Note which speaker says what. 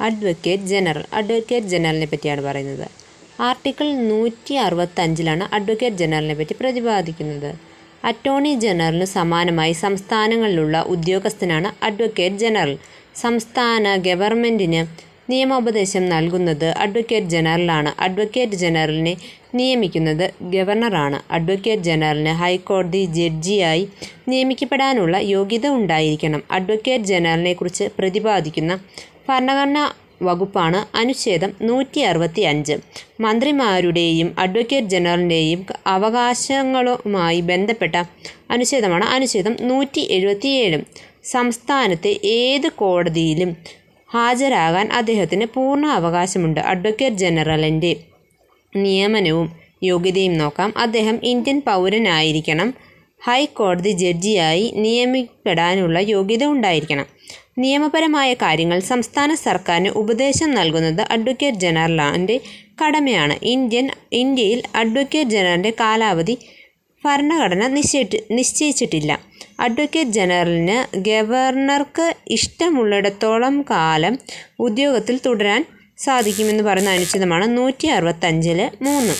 Speaker 1: Advocate ജനറലിനെ പറ്റിയാണ് പറയുന്നത്. Article 165 advocate ജനറലിനെ പറ്റി പ്രതിപാദിക്കുന്നത്. അറ്റോർണി ജനറലിന് സമാനമായി സംസ്ഥാനങ്ങളിലുള്ള ഉദ്യോഗസ്ഥനാണ് അഡ്വക്കേറ്റ് ജനറൽ. സംസ്ഥാന ഗവൺമെൻറ്റിന് നിയമോപദേശം നൽകുന്നത് അഡ്വക്കേറ്റ് ജനറലാണ്. അഡ്വക്കേറ്റ് ജനറലിനെ നിയമിക്കുന്നത് ഗവർണറാണ്. അഡ്വക്കേറ്റ് ജനറലിന് ഹൈക്കോടതി ജഡ്ജിയായി നിയമിക്കപ്പെടാനുള്ള യോഗ്യത ഉണ്ടായിരിക്കണം. അഡ്വക്കേറ്റ് ജനറലിനെക്കുറിച്ച് പ്രതിപാദിക്കുന്ന ഭരണഘടനാ വകുപ്പാണ് അനുച്ഛേദം 165. മന്ത്രിമാരുടെയും അഡ്വക്കേറ്റ് ജനറലിൻ്റെയും അവകാശങ്ങളുമായി ബന്ധപ്പെട്ട അനുച്ഛേദമാണ് അനുച്ഛേദം 177. സംസ്ഥാനത്തെ ഏത് കോടതിയിലും ഹാജരാകാൻ അദ്ദേഹത്തിന് പൂർണ്ണ അവകാശമുണ്ട്. അഡ്വക്കേറ്റ് ജനറലിൻ്റെ നിയമനവും യോഗ്യതയും നോക്കാം. അദ്ദേഹം ഇന്ത്യൻ പൗരനായിരിക്കണം. ഹൈക്കോടതി ജഡ്ജിയായി നിയമിക്കപ്പെടാനുള്ള യോഗ്യത ഉണ്ടായിരിക്കണം. നിയമപരമായ കാര്യങ്ങൾ സംസ്ഥാന സർക്കാരിന് ഉപദേശം നൽകുന്നത് അഡ്വക്കേറ്റ് ജനറലിൻ്റെ കടമയാണ്. ഇന്ത്യയിൽ അഡ്വക്കേറ്റ് ജനറലിൻ്റെ കാലാവധി ഭരണഘടന നിശ്ചയിച്ചിട്ടില്ല. അഡ്വക്കേറ്റ് ജനറലിന് ഗവർണർക്ക് ഇഷ്ടമുള്ളിടത്തോളം കാലം ഉദ്യോഗത്തിൽ തുടരാൻ സാധിക്കുമെന്ന് പറയുന്ന അനുച്ഛേദമാണ് 165 3.